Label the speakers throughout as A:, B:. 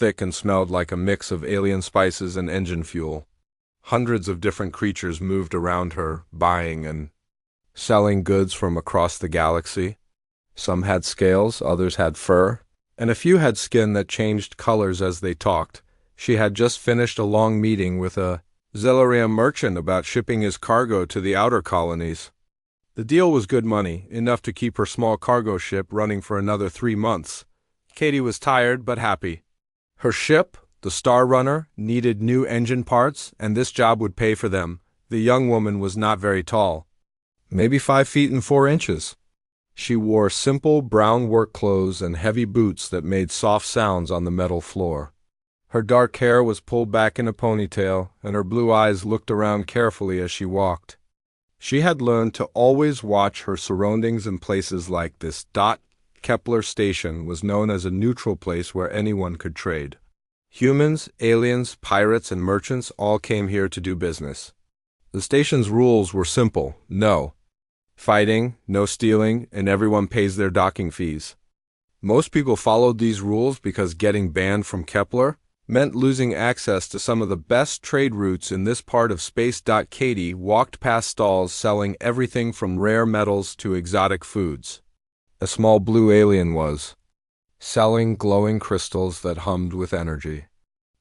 A: thick and smelled like a mix of alien spices and engine fuel. Hundreds of different creatures moved around her, buying and selling goods from across the galaxy. Some had scales, others had fur, and a few had skin that changed colors as they talked. She had just finished a long meeting with a Zelarium merchant about shipping his cargo to the outer colonies. The deal was good money, enough to keep her small cargo ship running for another 3 months. Katie was tired but happy. Her ship, the Star Runner, needed new engine parts, and this job would pay for them. The young woman was not very tall, maybe 5 feet and 4 inches. She wore simple brown work clothes and heavy boots that made soft sounds on the metal floor. Her dark hair was pulled back in a ponytail, and her blue eyes looked around carefully as she walked. She had learned to always watch her surroundings in places like this. Kepler Station was known as a neutral place where anyone could trade. Humans, aliens, pirates, and merchants all came here to do business. The station's rules were simple: no fighting, no stealing, and everyone pays their docking fees. Most people followed these rules because getting banned from Kepler meant losing access to some of the best trade routes in this part of space. Katie walked past stalls selling everything from rare metals to exotic foods. A small blue alien was selling glowing crystals that hummed with energy.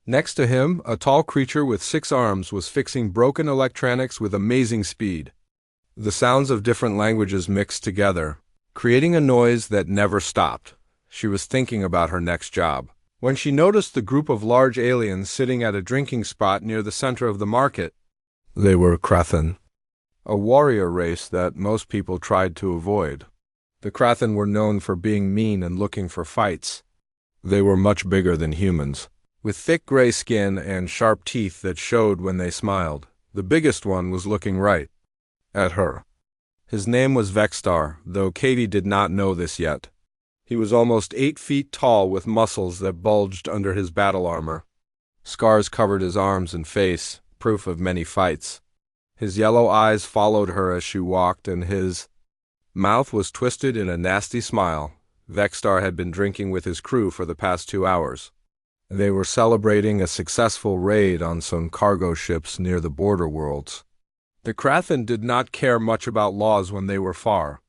A: Next to him, a tall creature with 6 arms was fixing broken electronics with amazing speed. The sounds of different languages mixed together, creating a noise that never stopped. She was thinking about her next job when she noticed the group of large aliens sitting at a drinking spot near the center of the market. They were Krathen, a warrior race that most people tried to avoid. The Krathen were known for being mean and looking for fights. They were much bigger than humans, with thick gray skin and sharp teeth that showed when they smiled. The biggest one was looking right at her. His name was Vexstar, though Katie did not know this yet. He was almost 8 feet tall with muscles that bulged under his battle armor. Scars covered his arms and face, proof of many fights. His yellow eyes followed her as she walked, and his mouth was twisted in a nasty smile. Vexstar had been drinking with his crew for the past 2 hours. They were celebrating a successful raid on some cargo ships near the border worlds. The Krathen did not care much about laws when they were far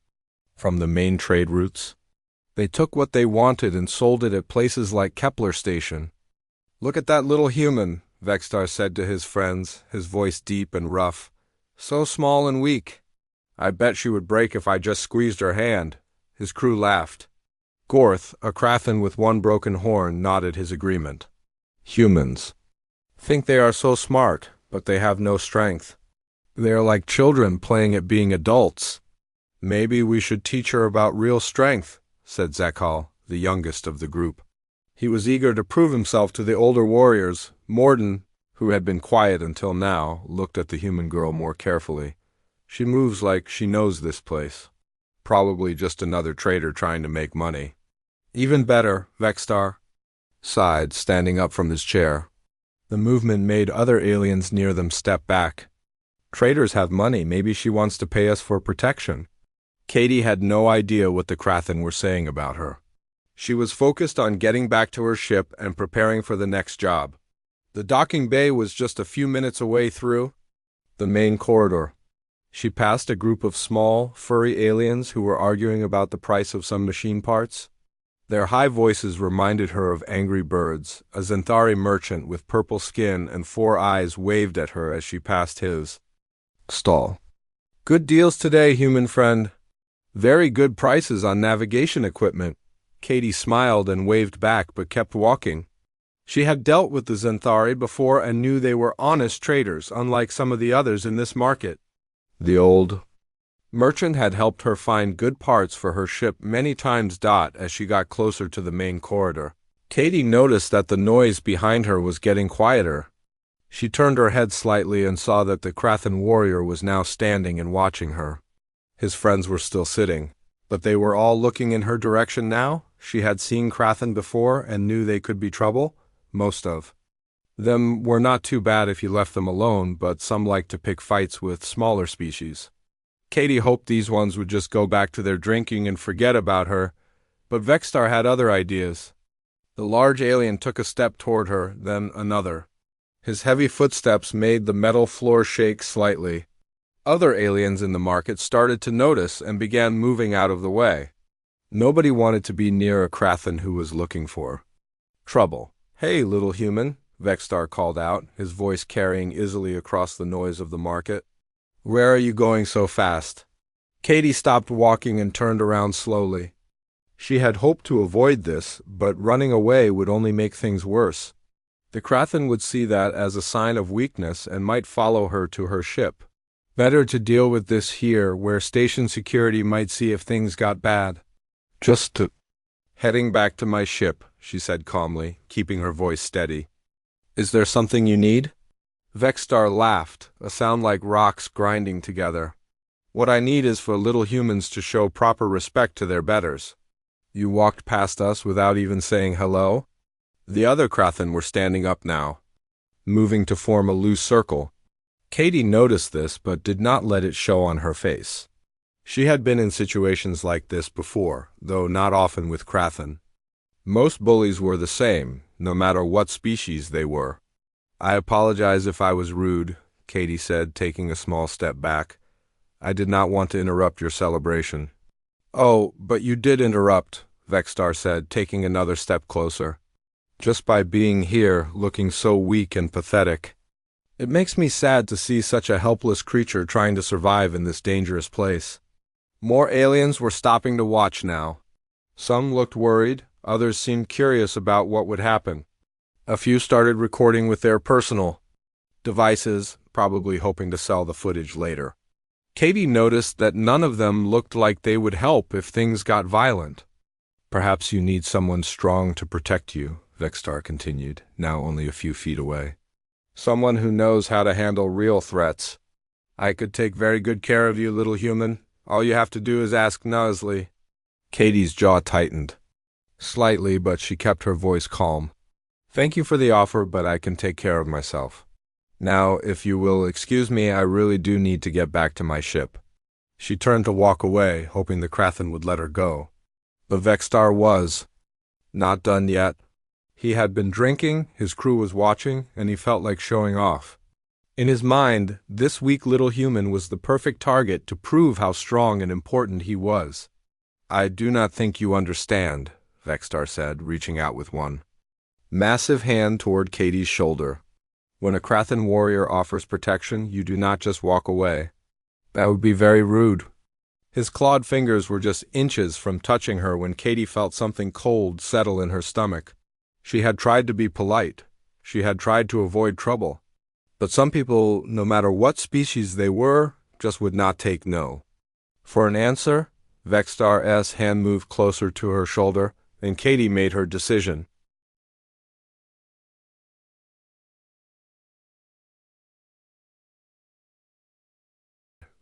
A: from the main trade routes. They took what they wanted and sold it at places like Kepler Station. "Look at that little human," Vexstar said to his friends, his voice deep and rough. "So small and weak. I bet she would break if I just squeezed her hand." His crew laughed. Gorth, a Krathen with 1 broken horn, nodded his agreement. "Humans think they are so smart, but they have no strength. They are like children playing at being adults. Maybe we should teach her about real strength," said Zekal, the youngest of the group. He was eager to prove himself to the older warriors. Morden, who had been quiet until now, looked at the human girl more carefully. "She moves like she knows this place. Probably just another trader trying to make money." "Even better," Vexstar sighed, standing up from his chair. The movement made other aliens near them step back. "Traders have money. Maybe she wants to pay us for protection." Katie had no idea what the Krathen were saying about her. She was focused on getting back to her ship and preparing for the next job. The docking bay was just a few minutes away through the main corridor. She passed a group of small, furry aliens who were arguing about the price of some machine parts. Their high voices reminded her of angry birds. A Xanthari merchant with purple skin and 4 eyes waved at her as she passed his stall. "Good deals today, human friend. Very good prices on navigation equipment." Katie smiled and waved back but kept walking. She had dealt with the Xanthari before and knew they were honest traders, unlike some of the others in this market. The old merchant had helped her find good parts for her ship many times. As she got closer to the main corridor, Katie noticed that the noise behind her was getting quieter. She turned her head slightly and saw that the Krathen warrior was now standing and watching her. His friends were still sitting, but they were all looking in her direction now. She had seen Krathen before and knew they could be trouble. Most of them were not too bad if you left them alone, but some liked to pick fights with smaller species. Katie hoped these ones would just go back to their drinking and forget about her, but Vexstar had other ideas. The large alien took a step toward her, then another. His heavy footsteps made the metal floor shake slightly. Other aliens in the market started to notice and began moving out of the way. Nobody wanted to be near a Krathen who was looking for trouble. "Hey, little human," Vexstar called out, his voice carrying easily across the noise of the market. "Where are you going so fast?" Katie stopped walking and turned around slowly. She had hoped to avoid this, but running away would only make things worse. The Krathen would see that as a sign of weakness and might follow her to her ship. Better to deal with this here, where station security might see if things got bad. Heading back to my ship, she said calmly, keeping her voice steady. "Is there something you need?" Vexstar laughed, a sound like rocks grinding together. "What I need is for little humans to show proper respect to their betters." "You walked past us without even saying hello?" The other Krathen were standing up now, moving to form a loose circle. Katie noticed this but did not let it show on her face. She had been in situations like this before, though not often with Krathen. Most bullies were the same, no matter what species they were. "I apologize if I was rude," Katie said, taking a small step back. "I did not want to interrupt your celebration." "Oh, but you did interrupt," Vexstar said, taking another step closer. "Just by being here, looking so weak and pathetic. It makes me sad to see such a helpless creature trying to survive in this dangerous place." More aliens were stopping to watch now. Some looked worried, others seemed curious about what would happen. A few started recording with their personal devices, probably hoping to sell the footage later. Katie noticed that none of them looked like they would help if things got violent. "Perhaps you need someone strong to protect you," Vexstar continued, now only a few feet away. "Someone who knows how to handle real threats. I could take very good care of you, little human. All you have to do is ask Nuzly." Katie's jaw tightened slightly, but she kept her voice calm. "Thank you for the offer, but I can take care of myself. Now, if you will excuse me, I really do need to get back to my ship." She turned to walk away, hoping the Krathen would let her go. But Vexstar was not done yet. He had been drinking, his crew was watching, and he felt like showing off. In his mind, this weak little human was the perfect target to prove how strong and important he was. "I do not think you understand," Vexstar said, reaching out with one massive hand toward Katie's shoulder. "When a Krathen warrior offers protection, you do not just walk away. That would be very rude." His clawed fingers were just inches from touching her when Katie felt something cold settle in her stomach. She had tried to be polite. She had tried to avoid trouble. But some people, no matter what species they were, just would not take no. For an answer, Vexstar's hand moved closer to her shoulder, and Katie made her decision.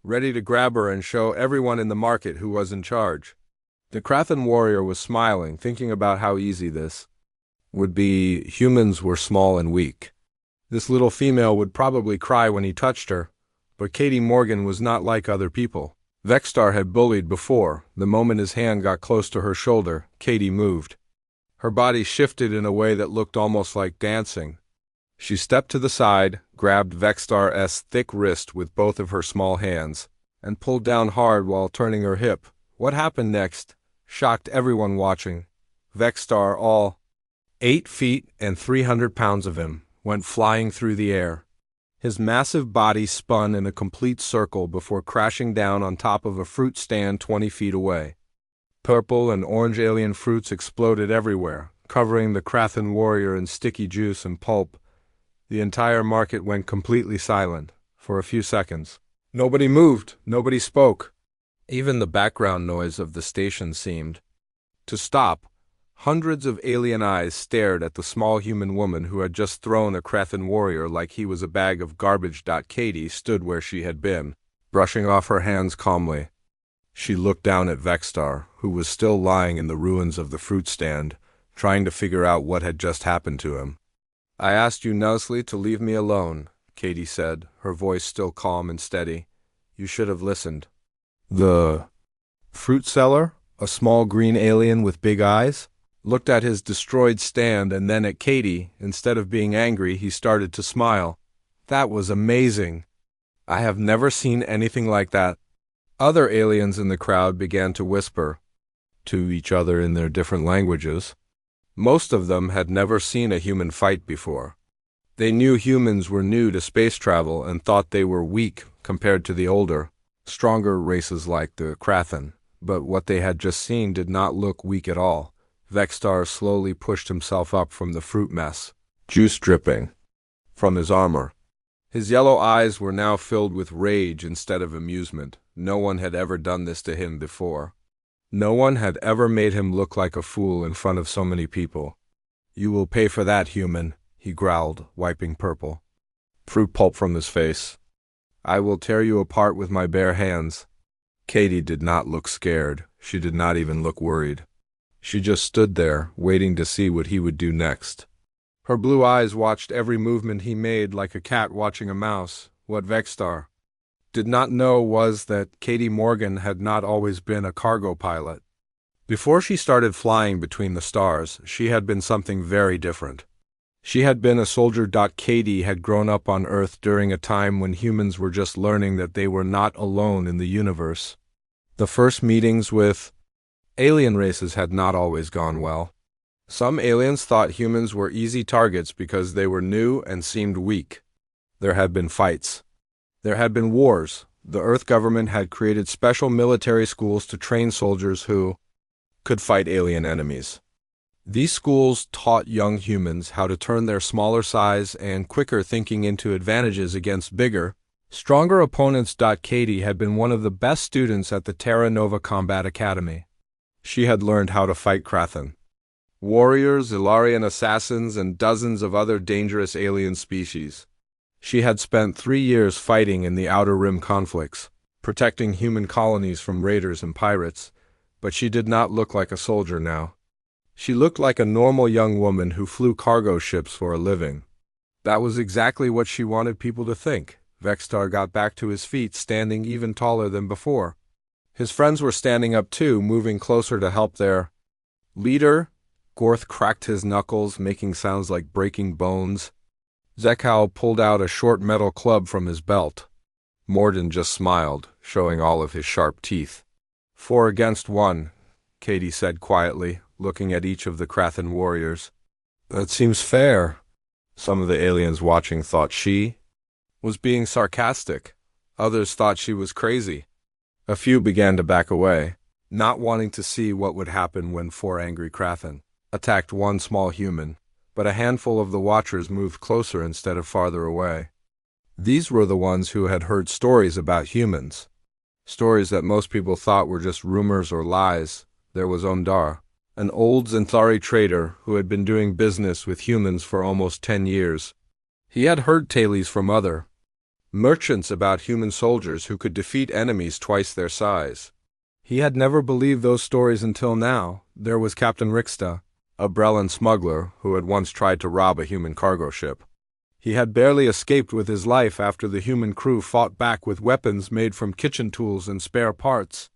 A: Ready to grab her and show everyone in the market who was in charge. The Krathen warrior was smiling, thinking about how easy this would be. Humans were small and weak. This little female would probably cry when he touched her, but Katie Morgan was not like other people. Vexstar had bullied before. The moment his hand got close to her shoulder, Katie moved. Her body shifted in a way that looked almost like dancing. She stepped to the side, grabbed Vexstar's thick wrist with both of her small hands, and pulled down hard while turning her hip. What happened next shocked everyone watching. Vexstar, all 8 feet and 300 pounds of him, went flying through the air. His massive body spun in a complete circle before crashing down on top of a fruit stand 20 feet away. Purple and orange alien fruits exploded everywhere, covering the Krathen warrior in sticky juice and pulp. The entire market went completely silent for a few seconds. Nobody moved, nobody spoke. Even the background noise of the station seemed to stop. Hundreds of alien eyes stared at the small human woman who had just thrown a Krathen warrior like he was a bag of garbage. Katie stood where she had been, brushing off her hands calmly. She looked down at Vexstar, who was still lying in the ruins of the fruit stand, trying to figure out what had just happened to him. "I asked you nicely to leave me alone," Katie said, her voice still calm and steady. "You should have listened." "The fruit seller? A small green alien with big eyes?" looked at his destroyed stand and then at Katie. Instead of being angry, he started to smile. That was amazing. I have never seen anything like that. Other aliens in the crowd began to whisper to each other in their different languages. Most of them had never seen a human fight before. They knew humans were new to space travel and thought they were weak compared to the older, stronger races like the Krathen. But what they had just seen did not look weak at all. Vexstar slowly pushed himself up from the fruit mess, juice dripping from his armor. His yellow eyes were now filled with rage instead of amusement. No one had ever done this to him before. No one had ever made him look like a fool in front of so many people. "You will pay for that, human," he growled, wiping purple fruit pulp from his face. "I will tear you apart with my bare hands." Katie did not look scared. She did not even look worried. She just stood there, waiting to see what he would do next. Her blue eyes watched every movement he made like a cat watching a mouse. What Vexstar did not know was that Katie Morgan had not always been a cargo pilot. Before she started flying between the stars, she had been something very different. She had been a soldier. Katie had grown up on Earth during a time when humans were just learning that they were not alone in the universe. The first meetings with alien races had not always gone well. Some aliens thought humans were easy targets because they were new and seemed weak. There had been fights. There had been wars. The Earth government had created special military schools to train soldiers who could fight alien enemies. These schools taught young humans how to turn their smaller size and quicker thinking into advantages against bigger, stronger opponents. Katie had been one of the best students at the Terra Nova Combat Academy. She had learned how to fight Krathen, warriors, Ilarian assassins, and dozens of other dangerous alien species. She had spent 3 years fighting in the Outer Rim conflicts, protecting human colonies from raiders and pirates, but she did not look like a soldier now. She looked like a normal young woman who flew cargo ships for a living. That was exactly what she wanted people to think. Vexstar got back to his feet, standing even taller than before. His friends were standing up too, moving closer to help their leader. Gorth cracked his knuckles, making sounds like breaking bones. Zekau pulled out a short metal club from his belt. Morden just smiled, showing all of his sharp teeth. 4 against 1, Katie said quietly, looking at each of the Krathen warriors. That seems fair. Some of the aliens watching thought she was being sarcastic. Others thought she was crazy. A few began to back away, not wanting to see what would happen when 4 angry Krathen attacked one small human, but a handful of the watchers moved closer instead of farther away. These were the ones who had heard stories about humans, stories that most people thought were just rumors or lies. There was Ondar, an old Zenthari trader who had been doing business with humans for almost 10 years. He had heard tales from other merchants about human soldiers who could defeat enemies twice their size. He had never believed those stories until now. There was Captain Rixta, a Brellan smuggler who had once tried to rob a human cargo ship. He had barely escaped with his life after the human crew fought back with weapons made from kitchen tools and spare parts.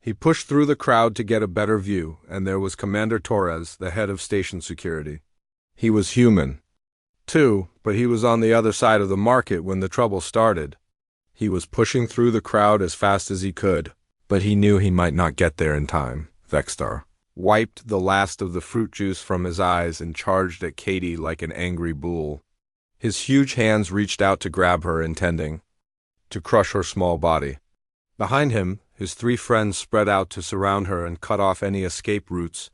A: He pushed through the crowd to get a better view, and there was Commander Torres, the head of station security. He was human, too, but he was on the other side of the market when the trouble started. He was pushing through the crowd as fast as he could, but he knew he might not get there in time. Vexstar wiped the last of the fruit juice from his eyes and charged at Katie like an angry bull. His huge hands reached out to grab her, intending to crush her small body. Behind him, his 3 friends spread out to surround her and cut off any escape routes.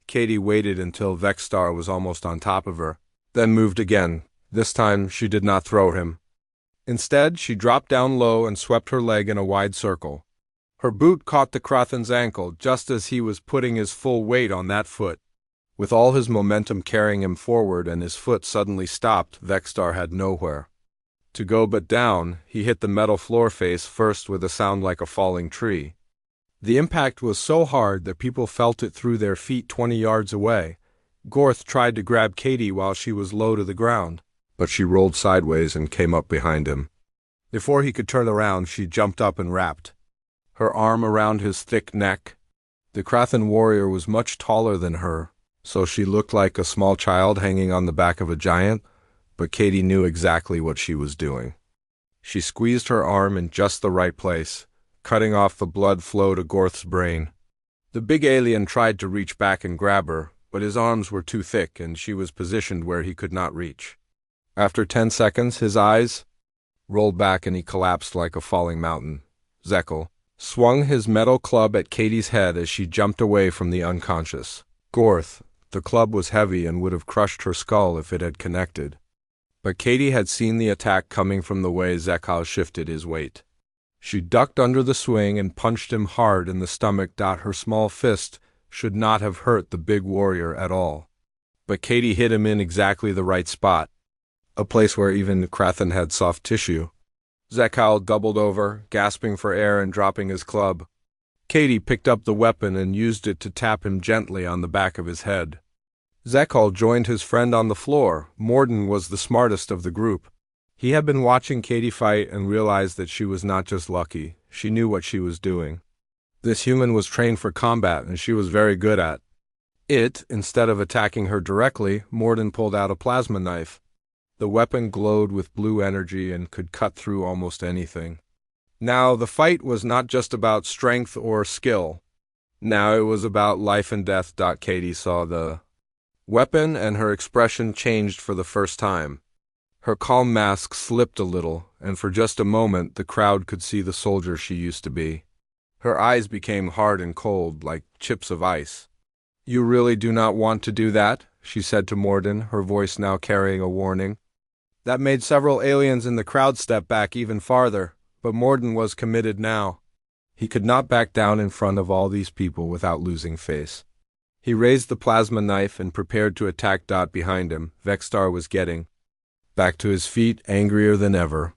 A: Katie waited until Vexstar was almost on top of her, then moved again. This time she did not throw him. Instead, she dropped down low and swept her leg in a wide circle. Her boot caught the Krathen's ankle just as he was putting his full weight on that foot. With all his momentum carrying him forward and his foot suddenly stopped, Vexstar had nowhere to go but down. He hit the metal floor face first with a sound like a falling tree. The impact was so hard that people felt it through their feet 20 yards away. Gorth tried to grab Katie while she was low to the ground, but she rolled sideways and came up behind him. Before he could turn around, she jumped up and wrapped her arm around his thick neck. The Krathen warrior was much taller than her, so she looked like a small child hanging on the back of a giant, but Katie knew exactly what she was doing. She squeezed her arm in just the right place, cutting off the blood flow to Gorth's brain. The big alien tried to reach back and grab her, but his arms were too thick and she was positioned where he could not reach. After 10 seconds, his eyes rolled back and he collapsed like a falling mountain. Zekel swung his metal club at Katie's head as she jumped away from the unconscious Gorth. The club was heavy and would have crushed her skull if it had connected. But Katie had seen the attack coming from the way Zekel shifted his weight. She ducked under the swing and punched him hard in the stomach. Her small fist should not have hurt the big warrior at all. But Katie hit him in exactly the right spot, a place where even Krathen had soft tissue. Zekel doubled over, gasping for air and dropping his club. Katie picked up the weapon and used it to tap him gently on the back of his head. Zekel joined his friend on the floor. Morden was the smartest of the group. He had been watching Katie fight and realized that she was not just lucky, she knew what she was doing. This human was trained for combat and she was very good at it. Instead of attacking her directly, Morden pulled out a plasma knife. The weapon glowed with blue energy and could cut through almost anything. Now, the fight was not just about strength or skill. Now it was about life and death. Katie saw the weapon and her expression changed for the first time. Her calm mask slipped a little, and for just a moment the crowd could see the soldier she used to be. Her eyes became hard and cold, like chips of ice. "You really do not want to do that?" she said to Morden, her voice now carrying a warning. That made several aliens in the crowd step back even farther, but Morden was committed now. He could not back down in front of all these people without losing face. He raised the plasma knife and prepared to attack. Behind him, Vexstar was getting back to his feet, angrier than ever.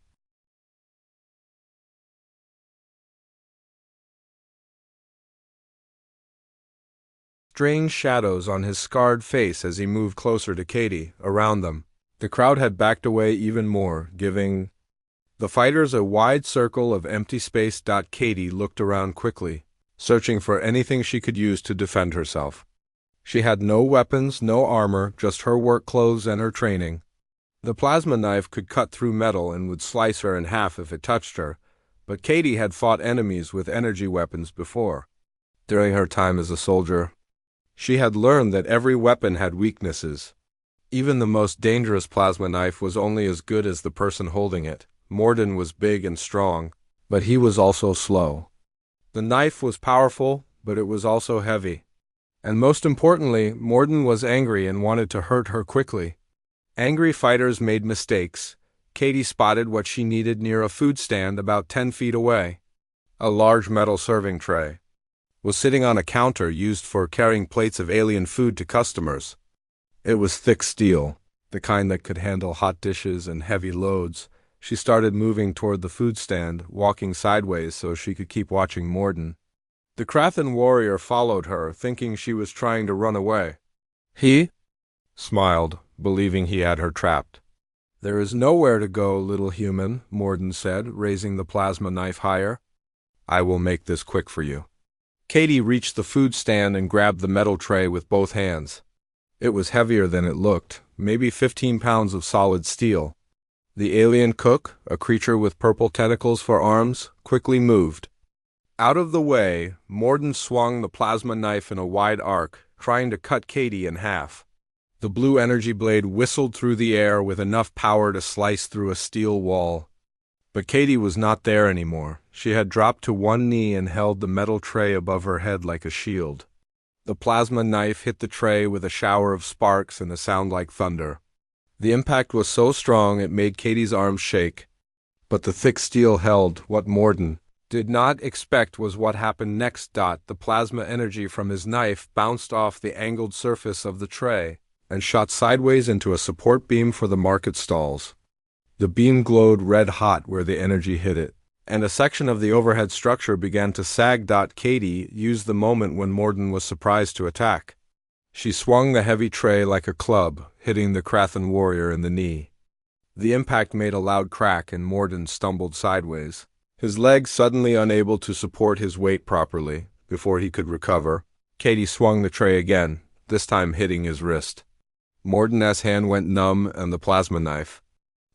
A: Strange shadows on his scarred face as he moved closer to Katie. Around them, the crowd had backed away even more, giving the fighters a wide circle of empty space. Katie looked around quickly, searching for anything she could use to defend herself. She had no weapons, no armor, just her work clothes and her training. The plasma knife could cut through metal and would slice her in half if it touched her, but Katie had fought enemies with energy weapons before. During her time as a soldier, she had learned that every weapon had weaknesses. Even the most dangerous plasma knife was only as good as the person holding it. Morden was big and strong, but he was also slow. The knife was powerful, but it was also heavy. And most importantly, Morden was angry and wanted to hurt her quickly. Angry fighters made mistakes. Katie spotted what she needed near a food stand about 10 feet away. A large metal serving tray was sitting on a counter used for carrying plates of alien food to customers. It was thick steel, the kind that could handle hot dishes and heavy loads. She started moving toward the food stand, walking sideways so she could keep watching Morden. The Krathen warrior followed her, thinking she was trying to run away. He smiled, believing he had her trapped. "There is nowhere to go, little human," Morden said, raising the plasma knife higher. "I will make this quick for you." Katie reached the food stand and grabbed the metal tray with both hands. It was heavier than it looked, maybe 15 pounds of solid steel. The alien cook, a creature with purple tentacles for arms, quickly moved. Out of the way, Morden swung the plasma knife in a wide arc, trying to cut Katie in half. The blue energy blade whistled through the air with enough power to slice through a steel wall. But Katie was not there anymore. She had dropped to one knee and held the metal tray above her head like a shield. The plasma knife hit the tray with a shower of sparks and a sound like thunder. The impact was so strong it made Katie's arms shake. But the thick steel held. What Morden did not expect was what happened next. The plasma energy from his knife bounced off the angled surface of the tray and shot sideways into a support beam for the market stalls. The beam glowed red hot where the energy hit it, and a section of the overhead structure began to sag. Katie used the moment when Morden was surprised to attack. She swung the heavy tray like a club, hitting the Krathen warrior in the knee. The impact made a loud crack and Morden stumbled sideways, his legs suddenly unable to support his weight properly. Before he could recover, Katie swung the tray again, this time hitting his wrist. Morden's hand went numb and the plasma knife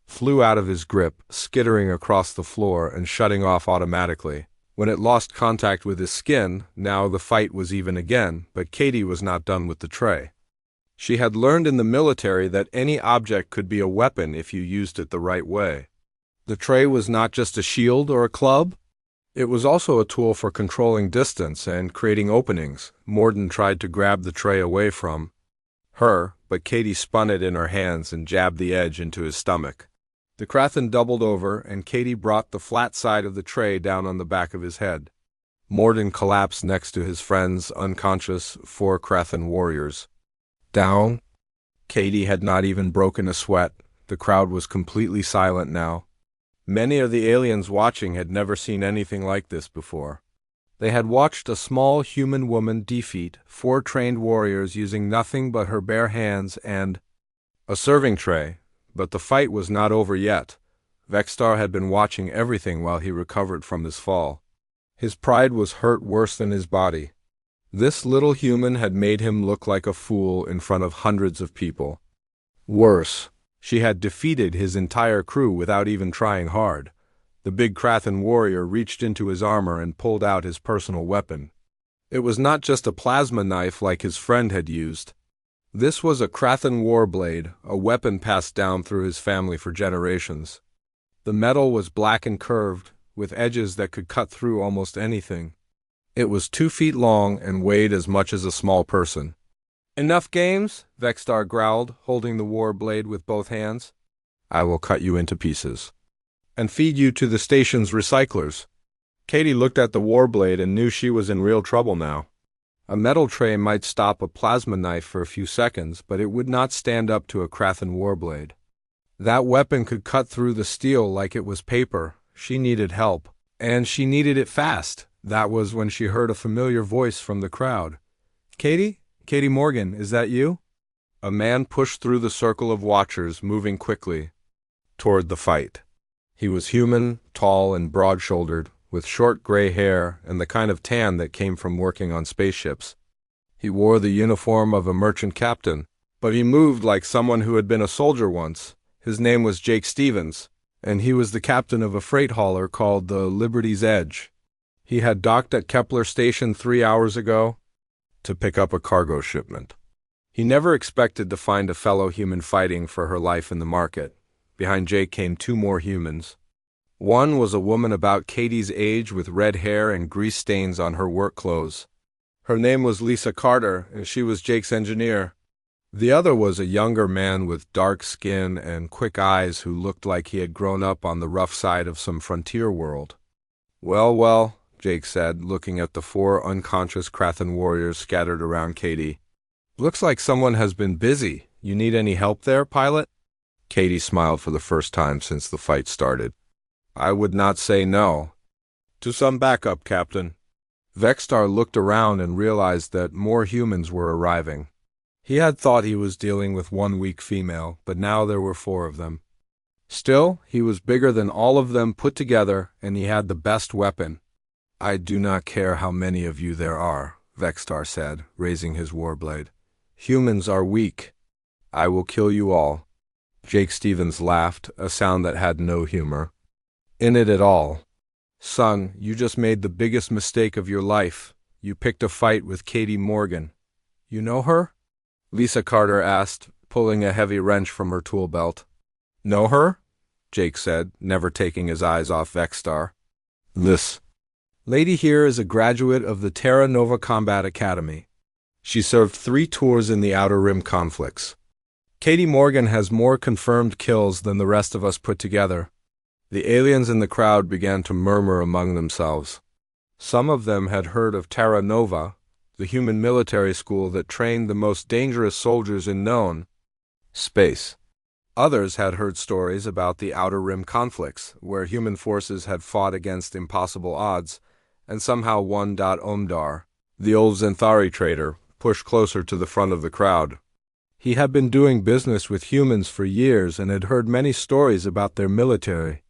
A: flew out of his grip, skittering across the floor and shutting off automatically. When it lost contact with his skin, now the fight was even again, but Katie was not done with the tray. She had learned in the military that any object could be a weapon if you used it the right way. The tray was not just a shield or a club. It was also a tool for controlling distance and creating openings. Morden tried to grab the tray away from her, but Katie spun it in her hands and jabbed the edge into his stomach. The Krathen doubled over, and Katie brought the flat side of the tray down on the back of his head. Morden collapsed next to his friend's unconscious 4 Krathen warriors. Down? Katie had not even broken a sweat. The crowd was completely silent now. Many of the aliens watching had never seen anything like this before. They had watched a small human woman defeat 4 trained warriors using nothing but her bare hands and a serving tray. But the fight was not over yet. Vexstar had been watching everything while he recovered from his fall. His pride was hurt worse than his body. This little human had made him look like a fool in front of hundreds of people. Worse, she had defeated his entire crew without even trying hard. The big Krathen warrior reached into his armor and pulled out his personal weapon. It was not just a plasma knife like his friend had used. This was a Krathen war blade, a weapon passed down through his family for generations. The metal was black and curved, with edges that could cut through almost anything. It was 2 feet long and weighed as much as a small person. "Enough games?" Vexstar growled, holding the war blade with both hands. "I will cut you into pieces and feed you to the station's recyclers." Katie looked at the war blade and knew she was in real trouble now. A metal tray might stop a plasma knife for a few seconds, but it would not stand up to a Krathen warblade. That weapon could cut through the steel like it was paper. She needed help, and she needed it fast. That was when she heard a familiar voice from the crowd. "Katie? Katie Morgan, is that you?" A man pushed through the circle of watchers, moving quickly toward the fight. He was human, tall and broad-shouldered, with short gray hair and the kind of tan that came from working on spaceships. He wore the uniform of a merchant captain, but he moved like someone who had been a soldier once. His name was Jake Stevens, and he was the captain of a freight hauler called the Liberty's Edge. He had docked at Kepler Station 3 hours ago to pick up a cargo shipment. He never expected to find a fellow human fighting for her life in the market. Behind Jake came 2 more humans. One was a woman about Katie's age with red hair and grease stains on her work clothes. Her name was Lisa Carter, and she was Jake's engineer. The other was a younger man with dark skin and quick eyes who looked like he had grown up on the rough side of some frontier world. "Well, well," Jake said, looking at the 4 unconscious Krathen warriors scattered around Katie. "Looks like someone has been busy. You need any help there, pilot?" Katie smiled for the first time since the fight started. "I would not say no. To some backup, Captain." Vexstar looked around and realized that more humans were arriving. He had thought he was dealing with 1 weak female, but now there were 4 of them. Still, he was bigger than all of them put together, and he had the best weapon. "I do not care how many of you there are," Vexstar said, raising his warblade. "Humans are weak. I will kill you all." Jake Stevens laughed, a sound that had no humor in it at all. "Son, you just made the biggest mistake of your life. You picked a fight with Katie Morgan. You know her?" Lisa Carter asked, pulling a heavy wrench from her tool belt. "Know her?" Jake said, never taking his eyes off Vexstar. "This lady here is a graduate of the Terra Nova Combat Academy. She served 3 tours in the Outer Rim conflicts. Katie Morgan has more confirmed kills than the rest of us put together." The aliens in the crowd began to murmur among themselves. Some of them had heard of Terra Nova, the human military school that trained the most dangerous soldiers in known space. Others had heard stories about the Outer Rim conflicts, where human forces had fought against impossible odds, and somehow won. Omdar, the old Xanthari trader, pushed closer to the front of the crowd. He had been doing business with humans for years and had heard many stories about their military.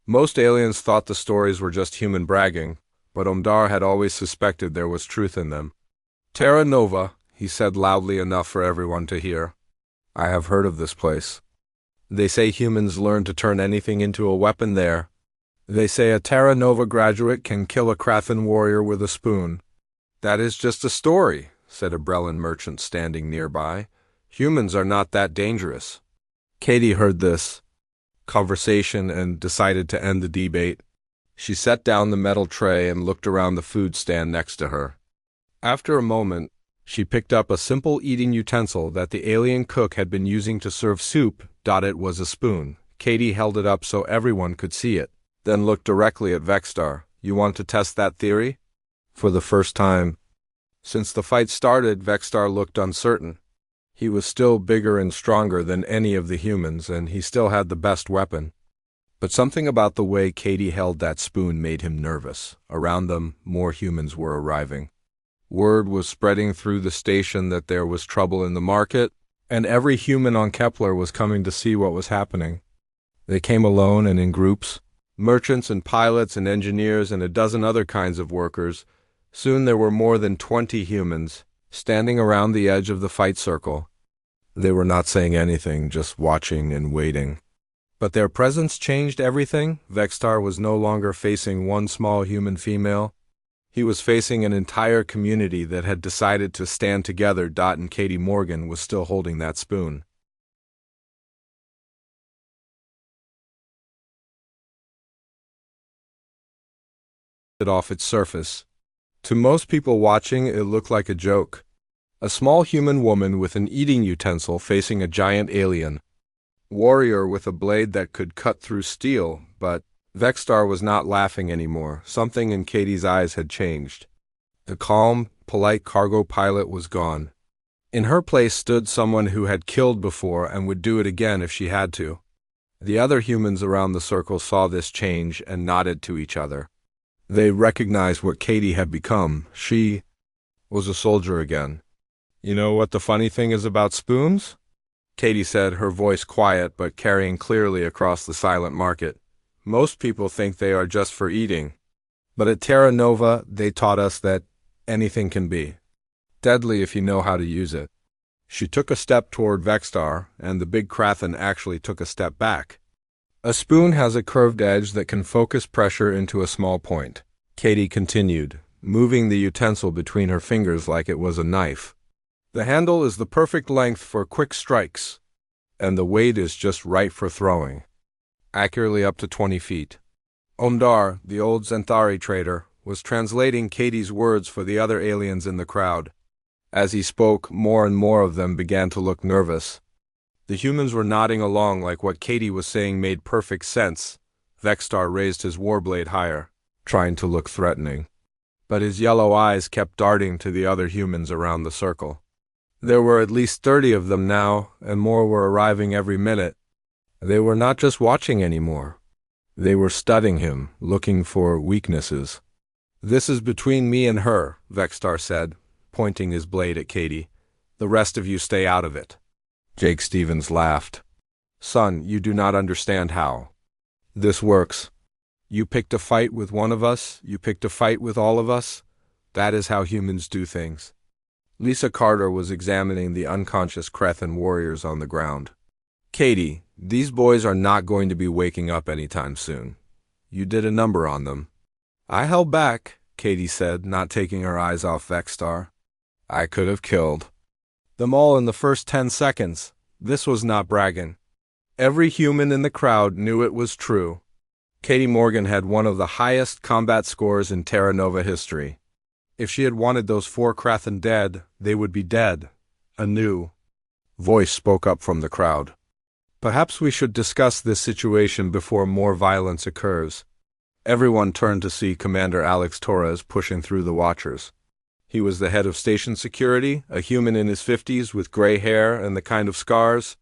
A: Most aliens thought the stories were just human bragging, but Omdar had always suspected there was truth in them. "Terra Nova," he said loudly enough for everyone to hear. I have heard of this place. They say humans learn to turn anything into a weapon there. They say a Terra Nova graduate can kill a Krathan warrior with a spoon. That is just a story, said a Brellan merchant standing nearby. Humans are not that dangerous. Katie heard this conversation and decided to end the debate. She set down the metal tray and looked around the food stand next to her. After a moment, she picked up a simple eating utensil that the alien cook had been using to serve soup. It was a spoon. Katie held it up so everyone could see it, then looked directly at Vexstar. You want to test that theory? For the first time since the fight started, Vexstar looked uncertain. He was still bigger and stronger than any of the humans, and he still had the best weapon. But something about the way Katie held that spoon made him nervous. Around them, more humans were arriving. Word was spreading through the station that there was trouble in the market, and every human on Kepler was coming to see what was happening. They came alone and in groups, merchants and pilots and engineers and a dozen other kinds of workers. Soon there were more than 20 humans, standing around the edge of the fight circle. They were not saying anything, just watching and waiting. But their presence changed everything. Vexstar was no longer facing one small human female. He was facing an entire community that had decided to stand together. And Katie Morgan was still holding that spoon. It off its surface. To most people watching, it looked like a joke. A small human woman with an eating utensil facing a giant alien warrior with a blade that could cut through steel, but Vexstar was not laughing anymore. Something in Katie's eyes had changed. The calm, polite cargo pilot was gone. In her place stood someone who had killed before and would do it again if she had to. The other humans around the circle saw this change and nodded to each other. They recognized what Katie had become. She was a soldier again. You know what the funny thing is about spoons? Katie said, her voice quiet but carrying clearly across the silent market. Most people think they are just for eating. But at Terra Nova, they taught us that anything can be deadly if you know how to use it. She took a step toward Vexstar, and the big Krathan actually took a step back. A spoon has a curved edge that can focus pressure into a small point. Katie continued, moving the utensil between her fingers like it was a knife. The handle is the perfect length for quick strikes, and the weight is just right for throwing. Accurately up to 20 feet. Omdar, the old Zentari trader, was translating Katie's words for the other aliens in the crowd. As he spoke, more and more of them began to look nervous. The humans were nodding along like what Katie was saying made perfect sense. Vexstar raised his warblade higher, trying to look threatening. But his yellow eyes kept darting to the other humans around the circle. There were at least 30 of them now, and more were arriving every minute. They were not just watching anymore. They were studying him, looking for weaknesses. This is between me and her, Vexstar said, pointing his blade at Katie. The rest of you stay out of it. Jake Stevens laughed. Son, you do not understand how this works. You picked a fight with one of us, you picked a fight with all of us. That is how humans do things. Lisa Carter was examining the unconscious Krathan warriors on the ground. Katie, these boys are not going to be waking up anytime soon. You did a number on them. I held back, Katie said, not taking her eyes off Vexstar. I could have killed them all in the first 10 seconds. This was not bragging. Every human in the crowd knew it was true. Katie Morgan had one of the highest combat scores in Terra Nova history. If she had wanted those 4 Krathan dead, they would be dead. A new voice spoke up from the crowd. Perhaps we should discuss this situation before more violence occurs. Everyone turned to see Commander Alex Torres pushing through the watchers. He was the head of station security, a human in his 50s with gray hair and the kind of scars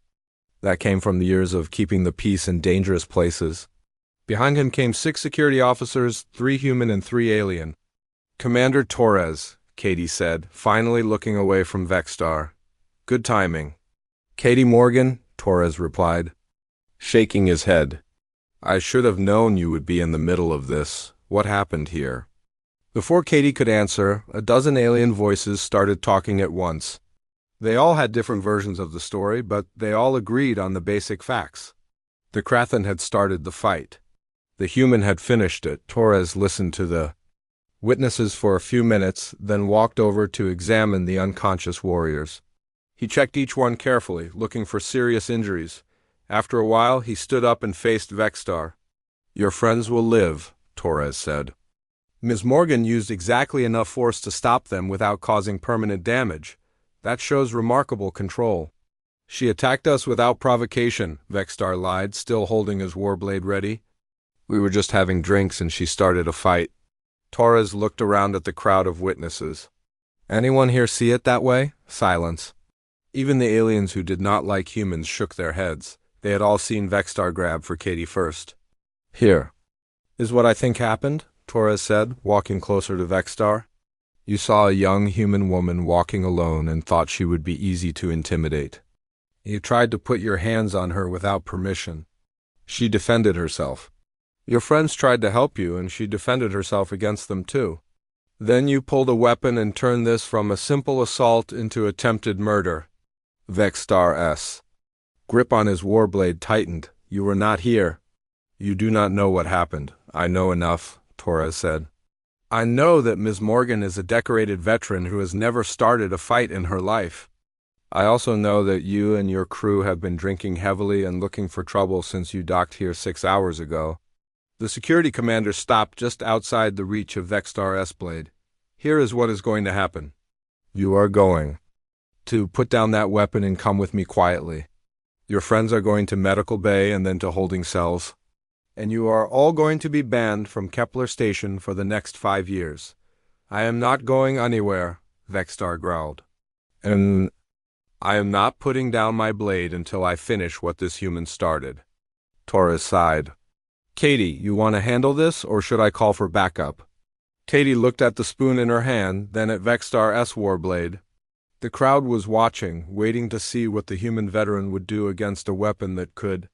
A: that came from the years of keeping the peace in dangerous places. Behind him came 6 security officers, 3 human and 3 alien. Commander Torres, Katie said, finally looking away from Vexstar. Good timing. Katie Morgan, Torres replied, shaking his head. I should have known you would be in the middle of this. What happened here? Before Katie could answer, a dozen alien voices started talking at once. They all had different versions of the story, but they all agreed on the basic facts. The Krathan had started the fight. The human had finished it. Torres listened to the witnesses for a few minutes, then walked over to examine the unconscious warriors. He checked each one carefully, looking for serious injuries. After a while, he stood up and faced Vexstar. "Your friends will live," Torres said. "Ms. Morgan used exactly enough force to stop them without causing permanent damage. That shows remarkable control." "She attacked us without provocation," Vexstar lied, still holding his warblade ready. "We were just having drinks and she started a fight." Torres looked around at the crowd of witnesses. "Anyone here see it that way?" Silence. Even the aliens who did not like humans shook their heads. They had all seen Vexstar grab for Katie first. "Here is what I think happened," Torres said, walking closer to Vexstar. "You saw a young human woman walking alone and thought she would be easy to intimidate. You tried to put your hands on her without permission. She defended herself. Your friends tried to help you, and she defended herself against them too. Then you pulled a weapon and turned this from a simple assault into attempted murder." Vexstar's grip on his warblade tightened. "You were not here. You do not know what happened." "I know enough," Torres said. "I know that Ms. Morgan is a decorated veteran who has never started a fight in her life. I also know that you and your crew have been drinking heavily and looking for trouble since you docked here 6 hours ago." The security commander stopped just outside the reach of Vexstar's blade. "Here is what is going to happen. You are going to put down that weapon and come with me quietly. Your friends are going to medical bay and then to holding cells. And you are all going to be banned from Kepler Station for the next 5 years. I am not going anywhere," Vexstar growled. "And I am not putting down my blade until I finish what this human started." Torres sighed. "Katie, you want to handle this, or should I call for backup?" Katie looked at the spoon in her hand, then at Vexstar's warblade. The crowd was watching, waiting to see what the human veteran would do against a weapon that could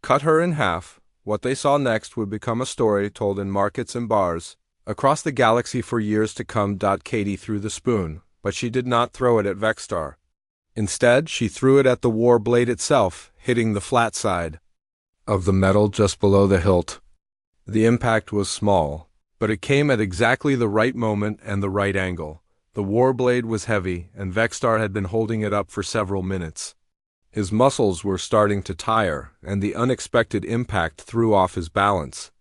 A: cut her in half. What they saw next would become a story told in markets and bars across the galaxy for years to come. Katie threw the spoon, but she did not throw it at Vexstar. Instead, she threw it at the war blade itself, hitting the flat side of the metal just below the hilt. The impact was small, but it came at exactly the right moment and the right angle. The war blade was heavy, and Vexstar had been holding it up for several minutes. His muscles were starting to tire, and the unexpected impact threw off his balance.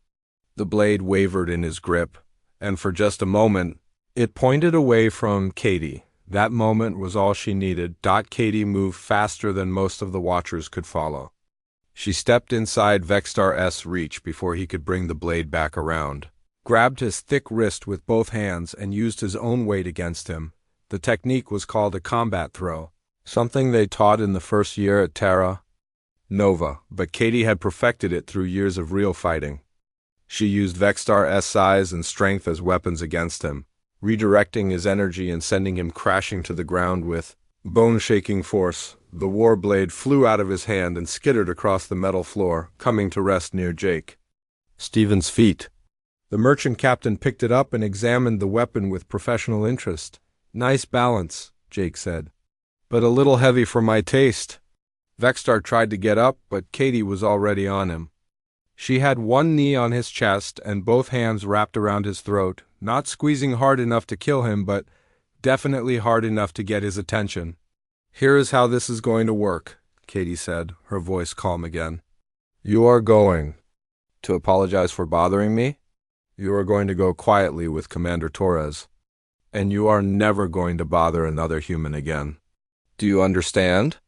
A: The blade wavered in his grip, and for just a moment, it pointed away from Katie. That moment was all she needed. Katie moved faster than most of the watchers could follow. She stepped inside Vexstar's reach before he could bring the blade back around, grabbed his thick wrist with both hands, and used his own weight against him. The technique was called a combat throw, something they taught in the first year at Terra Nova, but Katie had perfected it through years of real fighting. She used Vexstar's size and strength as weapons against him, redirecting his energy and sending him crashing to the ground with bone-shaking force. The war blade flew out of his hand and skittered across the metal floor, coming to rest near Jake Stevens' feet. The merchant captain picked it up and examined the weapon with professional interest. "Nice balance," Jake said, "but a little heavy for my taste." Vexstar tried to get up, but Katie was already on him. She had one knee on his chest and both hands wrapped around his throat, not squeezing hard enough to kill him, but definitely hard enough to get his attention. "Here is how this is going to work," Katie said, her voice calm again. "You are going to apologize for bothering me. You are going to go quietly with Commander Torres. And you are never going to bother another human again. Do you understand?"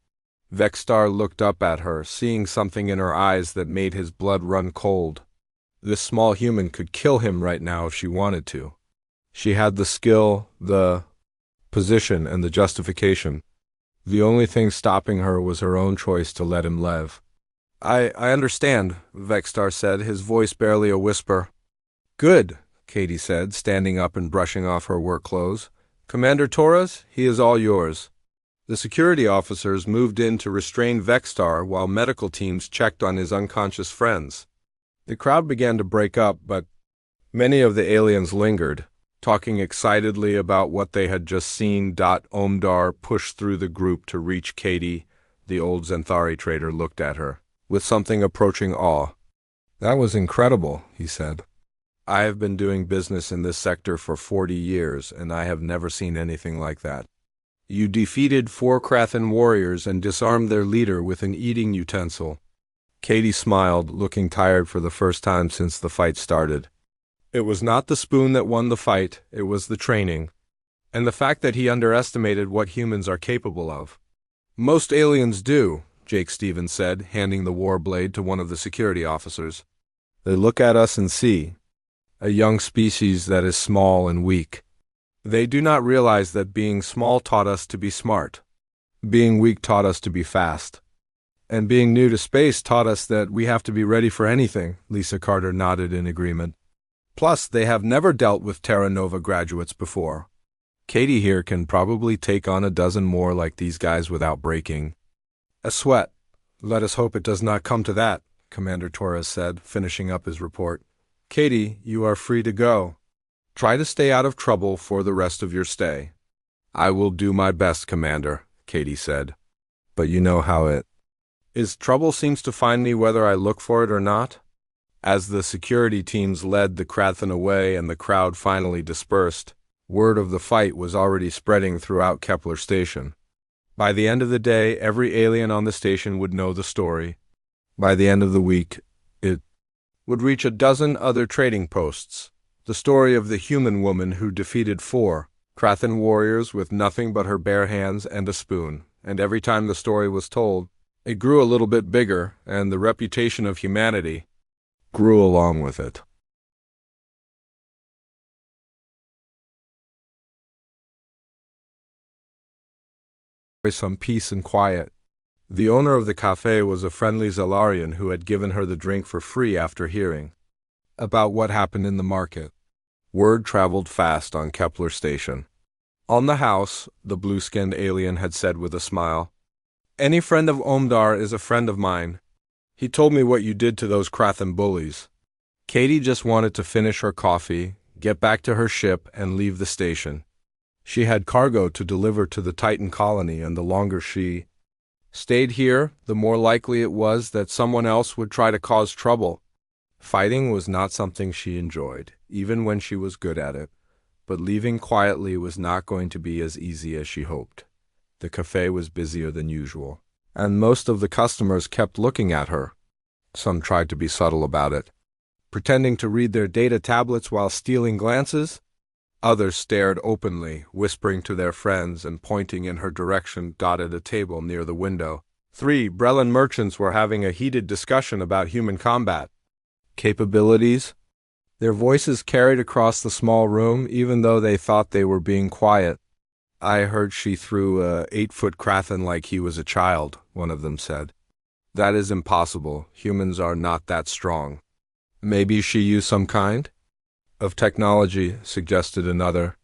A: Vexstar looked up at her, seeing something in her eyes that made his blood run cold. This small human could kill him right now if she wanted to. She had the skill, the position, and the justification. The only thing stopping her was her own choice to let him live. I understand," Vexstar said, his voice barely a whisper. "Good," Katie said, standing up and brushing off her work clothes. "Commander Torres, he is all yours." The security officers moved in to restrain Vexstar while medical teams checked on his unconscious friends. The crowd began to break up, but many of the aliens lingered. talking excitedly about what they had just seen. Omdar pushed through the group to reach Katie. The old Zenthari trader looked at her with something approaching awe. "That was incredible," he said. "I have been doing business in this sector for 40 years, and I have never seen anything like that. You defeated 4 Krathan warriors and disarmed their leader with an eating utensil." Katie smiled, looking tired for the first time since the fight started. It was not the spoon that won the fight, it was the training, and the fact that he underestimated what humans are capable of. "Most aliens do," Jake Stevens said, handing the war blade to one of the security officers. "They look at us and see a young species that is small and weak. They do not realize that being small taught us to be smart. Being weak taught us to be fast. And being new to space taught us that we have to be ready for anything." Lisa Carter nodded in agreement. "Plus, they have never dealt with Terra Nova graduates before. Katie here can probably take on a dozen more like these guys without breaking a sweat." "Let us hope it does not come to that," Commander Torres said, finishing up his report. "Katie, you are free to go. Try to stay out of trouble for the rest of your stay." "I will do my best, Commander," Katie said. "But you know how it is. Trouble seems to find me whether I look for it or not." As the security teams led the Krathan away and the crowd finally dispersed, word of the fight was already spreading throughout Kepler Station. By the end of the day, every alien on the station would know the story. By the end of the week, it would reach a dozen other trading posts. The story of the human woman who defeated 4 Krathan warriors with nothing but her bare hands and a spoon. And every time the story was told, it grew a little bit bigger, and the reputation of humanity grew along with it. Some peace and quiet. The owner of the cafe was a friendly Zalarian who had given her the drink for free after hearing about what happened in the market. Word traveled fast on Kepler Station. "On the house," the blue-skinned alien had said with a smile. "Any friend of Omdar is a friend of mine. He told me what you did to those Krathan bullies." Katie just wanted to finish her coffee, get back to her ship, and leave the station. She had cargo to deliver to the Titan colony, and the longer she stayed here, the more likely it was that someone else would try to cause trouble. Fighting was not something she enjoyed, even when she was good at it, but leaving quietly was not going to be as easy as she hoped. The cafe was busier than usual, and most of the customers kept looking at her. Some tried to be subtle about it, pretending to read their data tablets while stealing glances. Others stared openly, whispering to their friends and pointing in her direction. At a table near the window, 3 Brellan merchants were having a heated discussion about human combat capabilities. Their voices carried across the small room, even though they thought they were being quiet. "I heard she threw a 8-foot Krathan like he was a child," one of them said. "That is impossible. Humans are not that strong." "Maybe she used some kind of technology," suggested another.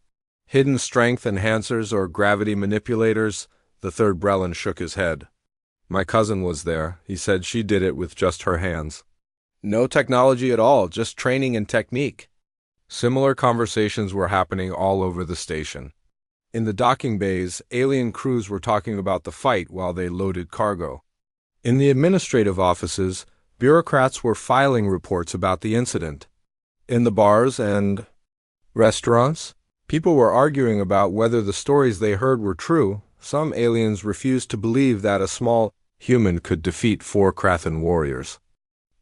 A: "Hidden strength enhancers or gravity manipulators." The third Brellan shook his head. "My cousin was there. He said she did it with just her hands. No technology at all, just training and technique." Similar conversations were happening all over the station. In the docking bays, alien crews were talking about the fight while they loaded cargo. In the administrative offices, bureaucrats were filing reports about the incident. In the bars and restaurants, people were arguing about whether the stories they heard were true. Some aliens refused to believe that a small human could defeat 4 Krathan warriors.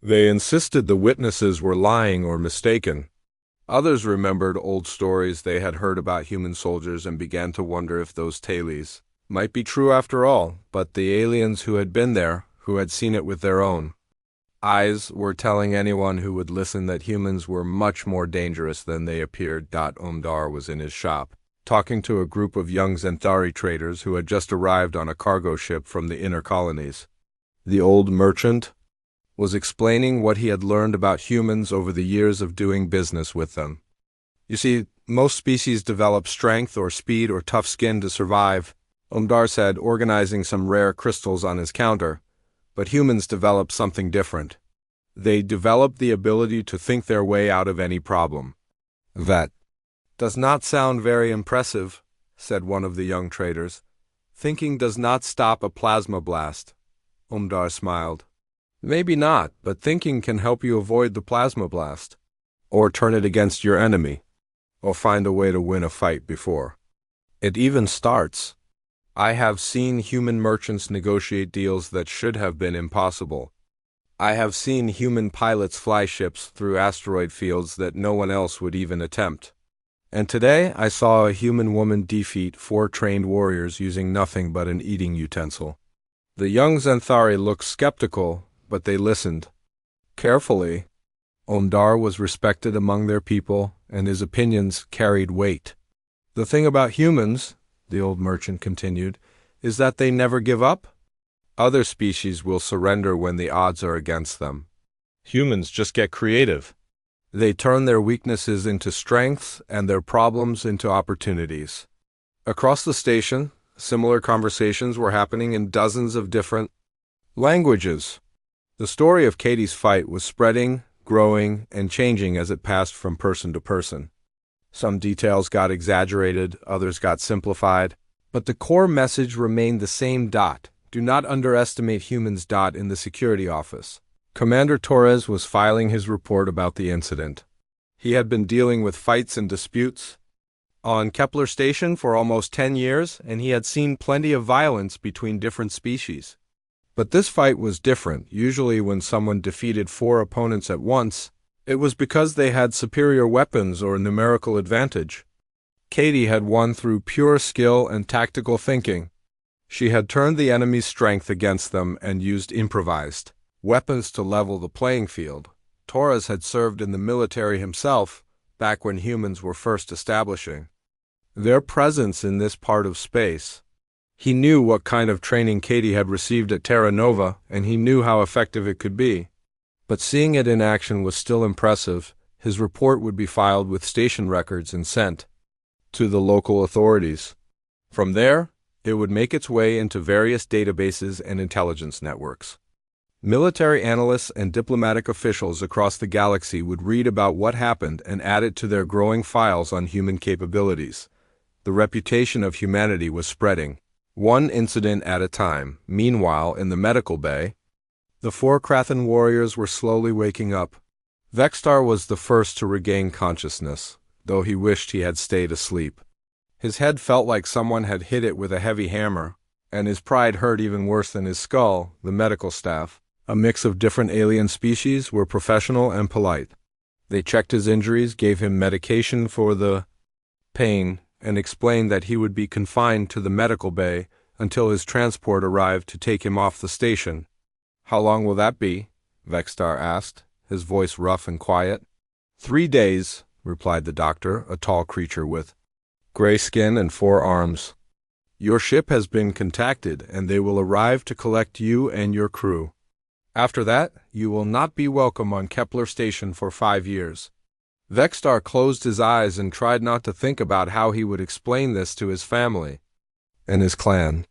A: They insisted the witnesses were lying or mistaken. Others remembered old stories they had heard about human soldiers and began to wonder if those tales might be true after all. But the aliens who had been there, who had seen it with their own eyes, were telling anyone who would listen that humans were much more dangerous than they appeared. Omdar was in his shop, talking to a group of young Zenthari traders who had just arrived on a cargo ship from the inner colonies. The old merchant was explaining what he had learned about humans over the years of doing business with them. "You see, most species develop strength or speed or tough skin to survive," Omdar said, organizing some rare crystals on his counter. "But humans develop something different. They develop the ability to think their way out of any problem. That Does not sound very impressive, said one of the young traders. Thinking does not stop a plasma blast. Umdar smiled. Maybe not, but thinking can help you avoid the plasma blast. Or turn it against your enemy. Or find a way to win a fight before it even starts. I have seen human merchants negotiate deals that should have been impossible. I have seen human pilots fly ships through asteroid fields that no one else would even attempt. And today I saw a human woman defeat 4 trained warriors using nothing but an eating utensil. The young Xanthari looked skeptical, but they listened carefully. Ondar was respected among their people, and his opinions carried weight. The thing about humans, the old merchant continued, is that they never give up. Other species will surrender when the odds are against them. Humans just get creative. They turn their weaknesses into strengths and their problems into opportunities. Across the station, similar conversations were happening in dozens of different languages. The story of Katie's fight was spreading, growing, and changing as it passed from person to person. Some details got exaggerated, others got simplified, but the core message remained the same. Do not underestimate humans. In the security office, Commander Torres was filing his report about the incident. He had been dealing with fights and disputes on Kepler Station for almost 10 years, and he had seen plenty of violence between different species. But this fight was different. Usually when someone defeated 4 opponents at once, it was because they had superior weapons or numerical advantage. Katie had won through pure skill and tactical thinking. She had turned the enemy's strength against them and used improvised weapons to level the playing field. Torres had served in the military himself, back when humans were first establishing their presence in this part of space. He knew what kind of training Katie had received at Terra Nova, and he knew how effective it could be. But seeing it in action was still impressive. His report would be filed with station records and sent to the local authorities. From there, it would make its way into various databases and intelligence networks. Military analysts and diplomatic officials across the galaxy would read about what happened and add it to their growing files on human capabilities. The reputation of humanity was spreading, one incident at a time. Meanwhile, in the medical bay, the 4 Krathan warriors were slowly waking up. Vextar was the first to regain consciousness, though he wished he had stayed asleep. His head felt like someone had hit it with a heavy hammer, and his pride hurt even worse than his skull. The medical staff, a mix of different alien species, were professional and polite. They checked his injuries, gave him medication for the pain, and explained that he would be confined to the medical bay until his transport arrived to take him off the station. How long will that be? Vextar asked, his voice rough and quiet. 3 days, replied the doctor, a tall creature with gray skin and 4 arms. Your ship has been contacted, and they will arrive to collect you and your crew. After that, you will not be welcome on Kepler Station for 5 years. Vextar closed his eyes and tried not to think about how he would explain this to his family and his clan.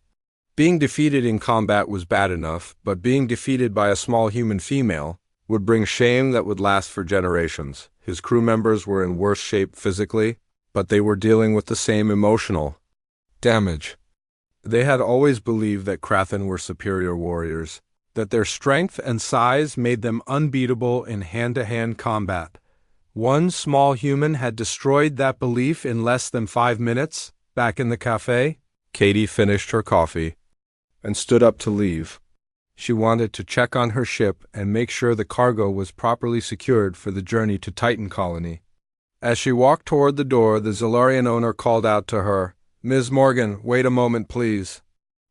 A: Being defeated in combat was bad enough, but being defeated by a small human female would bring shame that would last for generations. His crew members were in worse shape physically, but they were dealing with the same emotional damage. They had always believed that Krathan were superior warriors, that their strength and size made them unbeatable in hand-to-hand combat. One small human had destroyed that belief in less than 5 minutes. Back in the cafe, Katie finished her coffee and stood up to leave. She wanted to check on her ship and make sure the cargo was properly secured for the journey to Titan Colony. As she walked toward the door, the Zolarian owner called out to her, "Ms. Morgan, wait a moment, please."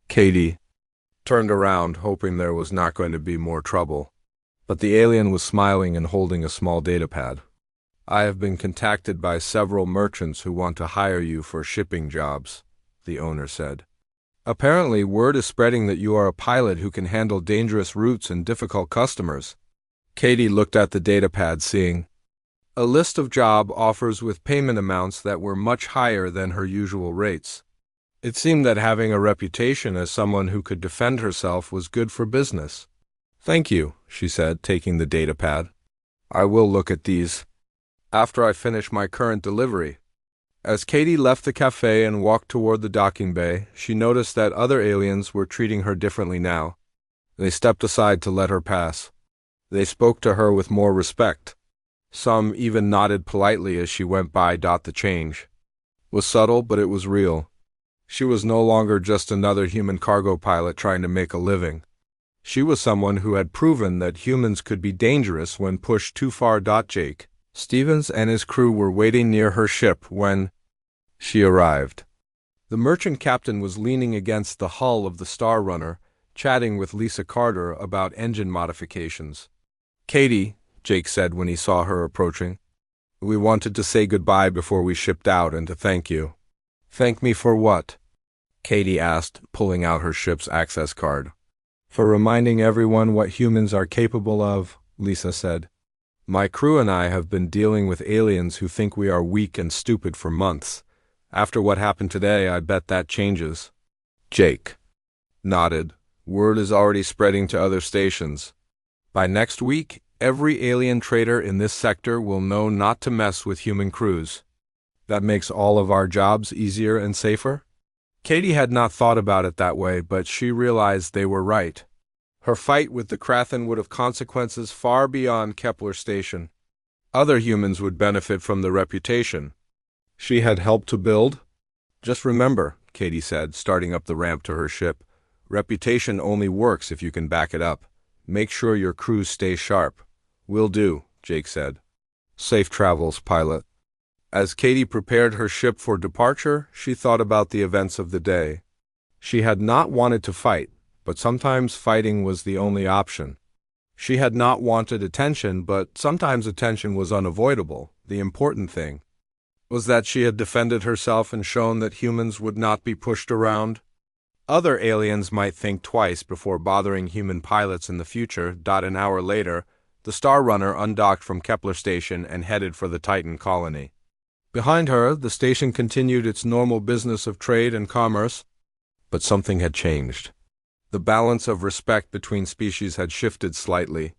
A: Katie turned around, hoping there was not going to be more trouble. But the alien was smiling and holding a small datapad. "I have been contacted by several merchants who want to hire you for shipping jobs," the owner said. "Apparently, word is spreading that you are a pilot who can handle dangerous routes and difficult customers." Katie looked at the datapad, seeing a list of job offers with payment amounts that were much higher than her usual rates. It seemed that having a reputation as someone who could defend herself was good for business. "Thank you," she said, taking the datapad. "I will look at these after I finish my current delivery." As Katie left the cafe and walked toward the docking bay, she noticed that other aliens were treating her differently now. They stepped aside to let her pass. They spoke to her with more respect. Some even nodded politely as she went by. The change was subtle, but it was real. She was no longer just another human cargo pilot trying to make a living. She was someone who had proven that humans could be dangerous when pushed too far. Jake Stevens and his crew were waiting near her ship when she arrived. The merchant captain was leaning against the hull of the Star Runner, chatting with Lisa Carter about engine modifications. "Katie," Jake said when he saw her approaching, "we wanted to say goodbye before we shipped out and to thank you." "Thank me for what?" Katie asked, pulling out her ship's access card. "For reminding everyone what humans are capable of," Lisa said. "My crew and I have been dealing with aliens who think we are weak and stupid for months. After what happened today, I bet that changes." Jake nodded. "Word is already spreading to other stations. By next week, every alien trader in this sector will know not to mess with human crews. That makes all of our jobs easier and safer." Katie had not thought about it that way, but she realized they were right. Her fight with the Krathen would have consequences far beyond Kepler Station. Other humans would benefit from the reputation she had helped to build. "Just remember," Katie said, starting up the ramp to her ship, "reputation only works if you can back it up. Make sure your crews stay sharp." "Will do," Jake said. "Safe travels, pilot." As Katie prepared her ship for departure, she thought about the events of the day. She had not wanted to fight, but sometimes fighting was the only option. She had not wanted attention, but sometimes attention was unavoidable. The important thing was that she had defended herself and shown that humans would not be pushed around. Other aliens might think twice before bothering human pilots in the future. An hour later, the Star Runner undocked from Kepler Station and headed for the Titan colony. Behind her, the station continued its normal business of trade and commerce, but something had changed. The balance of respect between species had shifted slightly.